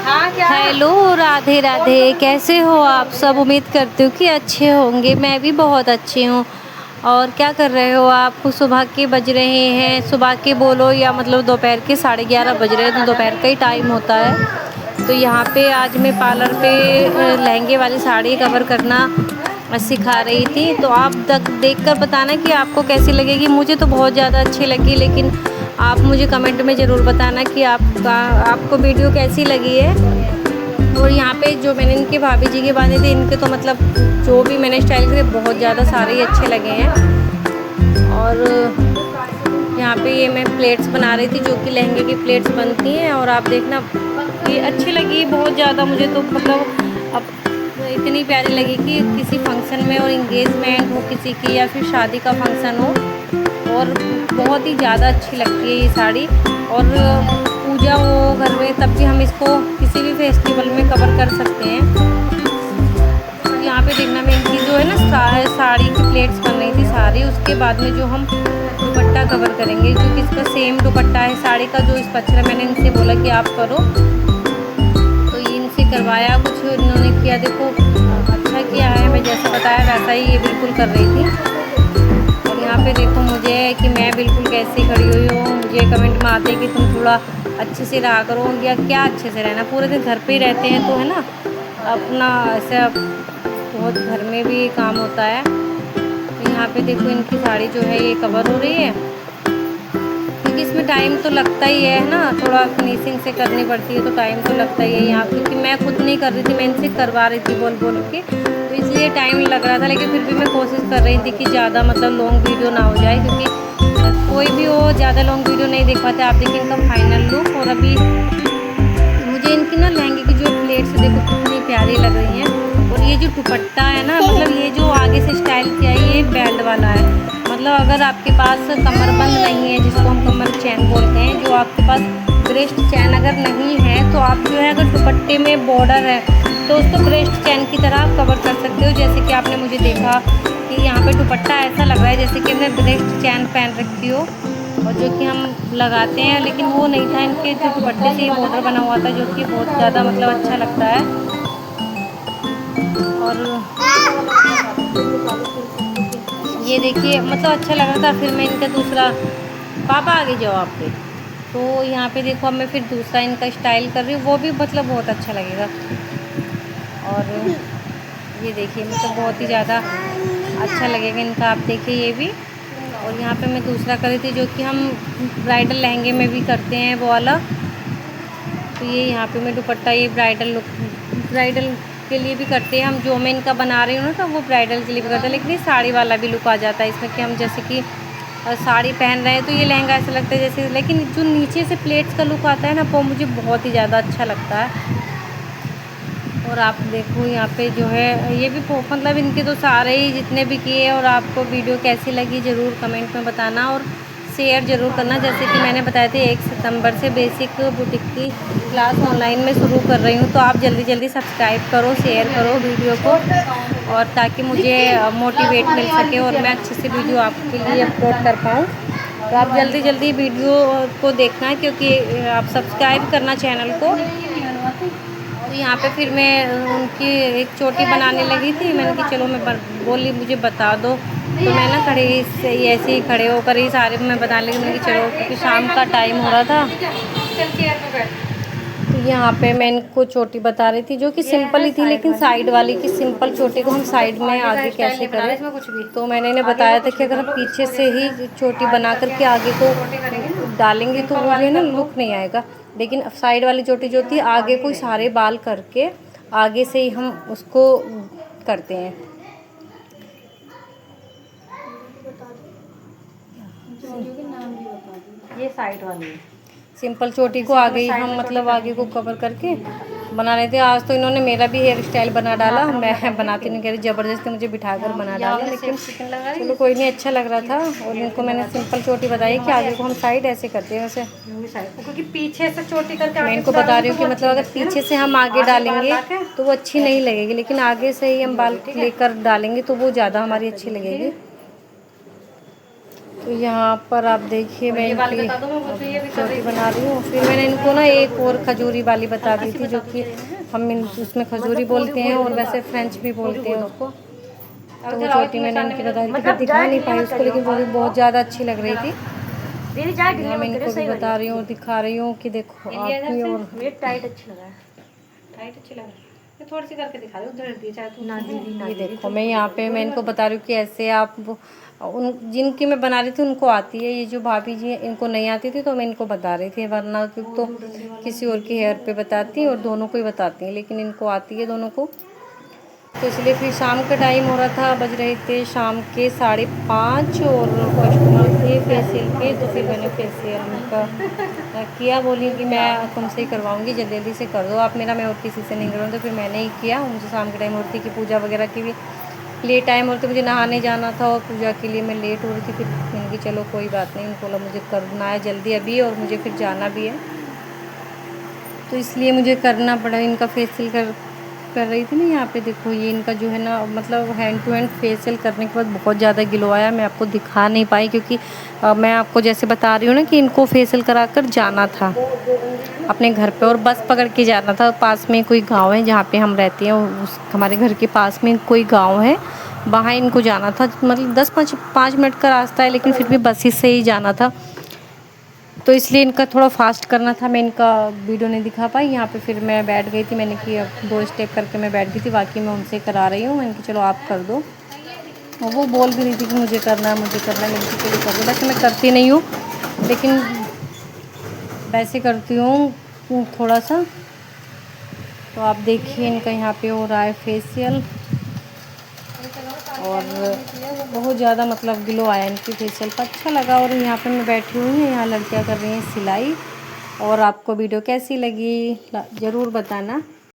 Hello, Radhe Radhe. कैसे हो आप सब? उम्मीद करती हूँ कि अच्छे होंगे। मैं भी बहुत अच्छी हूँ। और क्या कर रहे हो आप? सुबह के बज रहे हैं, सुबह के बोलो या मतलब दोपहर के 11:30 बज रहे हैं, तो दोपहर का ही टाइम होता है। तो यहाँ पे आज मैं पार्लर पे लहंगे वाली साड़ी कवर करना सिखा रही थी। तो आप देख कर बताना कि आपको कैसी लगेगी। मुझे तो बहुत ज़्यादा अच्छी लगी, लेकिन आप मुझे कमेंट में ज़रूर बताना कि आपको वीडियो कैसी लगी है। और यहाँ पे जो मैंने इनके भाभी जी के बांधे थे, इनके तो मतलब जो भी मैंने स्टाइल करे बहुत ज़्यादा सारे ही अच्छे लगे हैं। और यहाँ पे ये मैं प्लेट्स बना रही थी, जो कि लहंगे की प्लेट्स बनती हैं। और आप देखना, ये अच्छी लगी बहुत ज़्यादा मुझे तो, मतलब अब इतनी प्यारी लगी कि किसी फंक्शन में और इंगेजमेंट हो किसी की, या फिर शादी का फंक्शन हो, और बहुत ही ज़्यादा अच्छी लगती है ये साड़ी। और पूजा हो घर में, तब भी हम इसको किसी भी फेस्टिवल में कवर कर सकते हैं। यहाँ पे देखना, मैं इनकी जो है ना साड़ी की प्लेट्स बन रही थी सारी। उसके बाद में जो हम दुपट्टा कवर करेंगे, क्योंकि इसका सेम दुपट्टा है साड़ी का जो इस पचरा। मैंने इनसे बोला कि आप करो, तो ये इनसे करवाया, कुछ इन्होंने किया। देखो अच्छा किया है, मैं जैसा बताया वैसा ही ये बिल्कुल कर रही थी। और यहाँ पे देखो मुझे कि मैं बिल्कुल कैसी खड़ी हुई हूँ। मुझे कमेंट में आते हैं कि तुम थोड़ा अच्छे से रहा करो, या क्या अच्छे से रहना, पूरे दिन घर पे ही रहते हैं तो है ना, अपना ऐसा बहुत घर में भी काम होता है। तो यहाँ पे देखो इनकी साड़ी जो है ये कवर हो रही है, क्योंकि इसमें टाइम तो लगता ही है ना, थोड़ा फिनिशिंग से करनी पड़ती है तो टाइम तो लगता ही है यहाँ। क्योंकि मैं खुद नहीं कर रही थी, मैं इनसे करवा रही थी बोल बोल के, तो इसलिए टाइम लग रहा था। लेकिन फिर भी मैं कोशिश कर रही थी कि ज़्यादा मतलब लॉन्ग वीडियो ना हो जाए, क्योंकि कोई भी हो ज़्यादा लॉन्ग वीडियो नहीं देख पाते। आप देखिए इनका फाइनल लुक। और अभी मुझे इनकी ना लहंगे की जो प्लेट्स देखो कितनी प्यारी लग रही हैं। और ये जो दुपट्टा है ना, मतलब ये जो आगे से स्टाइल किया है ये बेल्ट वाला है। मतलब अगर आपके पास कमरबंद नहीं है, जिसको हम कमर चैन बोलते हैं, जो आपके पास ब्रेस्ट चैन अगर नहीं है, तो आप जो है अगर दुपट्टे में बॉर्डर है तो उसको ब्रेस्ट चैन की तरह आप कवर कर सकते हो। जैसे कि आपने मुझे देखा कि यहाँ पे दुपट्टा ऐसा लग रहा है जैसे कि मैं ब्रेस्ट चैन पहन रखी हो, और जो कि हम लगाते हैं, लेकिन वो नहीं था। इनके जो दुपट्टे से ये बॉर्डर बना हुआ था, जो कि बहुत ज़्यादा मतलब अच्छा लगता है। और ये देखिए मतलब अच्छा लग रहा था। फिर मैं इनका दूसरा, पापा आगे जाओ आप पे, तो यहाँ पे देखो अब मैं फिर दूसरा इनका स्टाइल कर रही हूँ, वो भी मतलब बहुत अच्छा लगेगा। और ये देखिए मतलब बहुत ही ज़्यादा अच्छा लगेगा इनका, आप देखिए ये भी। और यहाँ पे मैं दूसरा कर रही थी, जो कि हम ब्राइडल लहंगे में भी करते हैं वो वाला। तो ये यहाँ पे मैं दुपट्टा, ये ब्राइडल लुक, ब्राइडल के लिए भी करते हैं हम। जो मैं इनका बना रही हूँ ना, तो वो ब्राइडल के लिए भी करते हैं। लेकिन ये साड़ी वाला भी लुक आ जाता है इसमें, कि हम जैसे कि साड़ी पहन रहे हैं तो ये लहंगा ऐसा लगता है जैसे। लेकिन जो नीचे से प्लेट्स का लुक आता है ना, वो मुझे बहुत ही ज़्यादा अच्छा लगता है। और आप देखो यहाँ पे जो है ये भी मतलब इनके तो सारे ही जितने भी किए। और आपको वीडियो कैसी लगी ज़रूर कमेंट में बताना, और शेयर ज़रूर करना। जैसे कि मैंने बताया था 1 सितंबर से बेसिक बुटीक की क्लास ऑनलाइन में शुरू कर रही हूँ, तो आप जल्दी जल्दी सब्सक्राइब करो, शेयर करो वीडियो को, और ताकि मुझे मोटिवेट मिल सके और मैं अच्छे से वीडियो आपके लिए अपलोड कर पाऊँ। तो आप जल्दी जल्दी वीडियो को देखना, क्योंकि आप सब्सक्राइब करना चैनल को। तो यहाँ पे फिर मैं उनकी एक चोटी बनाने लगी थी। मैंने कहा चलो, मैं बोली मुझे बता दो, तो मैं ना खड़े से ऐसे ही खड़े होकर ही सारे मैं बता लगी। मैंने कहा चलो, क्योंकि शाम का टाइम हो रहा था। तो यहाँ पे मैं इनको चोटी बता रही थी, जो कि सिंपल ही थी, लेकिन साइड वाली की सिंपल चोटी को हम साइड में आगे कैसे करें। तो मैंने इन्हें बताया था कि अगर हम पीछे से ही चोटी बना करके आगे को डालेंगे तो वो जो है ना लुक नहीं आएगा। लेकिन साइड वाली चोटी जो थी, आगे को सारे बाल करके आगे से ही हम उसको करते हैं। ये साइड वाली है सिंपल चोटी को, आगे ही हम मतलब आगे को कवर करके बना रहे थे। आज तो इन्होंने मेरा भी हेयर स्टाइल बना डाला। मैं बनाती नहीं कह रही, ज़बरदस्ती मुझे बिठाकर बना डाला, लेकिन चलो कोई नहीं, अच्छा लग रहा था। और इनको मैंने सिंपल चोटी बताई कि आगे को हम साइड ऐसे करते हैं वैसे, क्योंकि पीछे से चोटी करके मैं इनको बता रही हूँ कि मतलब अगर पीछे से हम आगे डालेंगे तो वो अच्छी नहीं लगेगी, लेकिन आगे से ही हम बाल लेकर डालेंगे तो वो ज़्यादा हमारी अच्छी लगेगी। तो यहाँ पर आप देखिए मैं इनकी रोटी बना रही हूँ। फिर मैंने इनको ना एक और खजूरी वाली बता दी थी, जो कि हम उसमें खजूरी बोलते हैं और वैसे फ्रेंच भी बोलते हैं उसको। तो वो रोटी मैंने इनकी बता दी थी, फिर दिखा नहीं पाई उसको, लेकिन वो भी बहुत ज़्यादा अच्छी लग रही थी। यहाँ मैं इनको भी बता रही हूँ और दिखा रही हूँ कि देखो आप भी। और टाइट अच्छा लगा है, टाइट अच्छा लगा है। थोड़ी सी करके दिखा दो उधर दी चाहे तो ना दीदी ना। ये देखो मैं यहाँ पे मैं इनको बता रही हूँ कि ऐसे आप उन जिनकी मैं बना रही थी उनको आती है, ये जो भाभी जी हैं इनको नहीं आती थी, तो मैं इनको बता रही थी, वरना तो किसी और की हेयर पे बताती और दोनों को ही बताती हैं, लेकिन इनको आती है दोनों को। तो इसलिए फिर शाम का टाइम हो रहा था, बज रहे थे शाम के 5:30 और कस्टमर थे फेशियल के। तो फिर मैंने फेशियल उनका किया, बोली कि मैं तुमसे ही करवाऊंगी, जल्दी जल्दी से कर दो आप मेरा, मैं और किसी से नहीं करूँगी। तो फिर मैंने ही किया। मुझे शाम के टाइम होती कि पूजा वगैरह की भी लेट टाइम होती, मुझे नहाने जाना था और पूजा के लिए मैं लेट हो रही थी। फिर मैंने कि चलो कोई बात नहीं, उनको बोला मुझे करना है जल्दी अभी और मुझे फिर जाना भी है, तो इसलिए मुझे करना पड़ा। इनका फेशियल कर रही थी ना। यहाँ पे देखो ये इनका जो है ना, मतलब हैंड टू हैंड फेशियल करने के बाद बहुत ज़्यादा ग्लो आया। मैं आपको दिखा नहीं पाई क्योंकि मैं आपको जैसे बता रही हूँ ना कि इनको फेशियल करा कर जाना था अपने घर पे, और बस पकड़ के जाना था। पास में कोई गांव है जहाँ पे हम रहते हैं, उस हमारे घर के पास में कोई गांव है, वहाँ इनको जाना था। मतलब 10-5 मिनट का रास्ता है, लेकिन फिर भी बस ही से ही जाना था, तो इसलिए इनका थोड़ा फास्ट करना था। मैं इनका वीडियो नहीं दिखा पाई। यहाँ पे फिर मैं बैठ गई थी, मैंने कि अब 2 स्टेप करके मैं बैठ गई थी। बाकी मैं उनसे करा रही हूँ, मैंने कि चलो आप कर दो। और वो बोल भी रही थी कि मुझे करना है मुझे करना है, मैंने कि चलो कर दो। वैसे मैं करती नहीं हूँ, लेकिन वैसे करती हूँ थोड़ा सा। तो आप देखिए इनका यहाँ पे हो रहा है फेशियल, और बहुत ज़्यादा मतलब ग्लो आया इनकी फेशियल पर, अच्छा लगा। और यहाँ पे मैं बैठी हुई हूँ, यहाँ लड़कियाँ कर रही हैं सिलाई। और आपको वीडियो कैसी लगी ज़रूर बताना।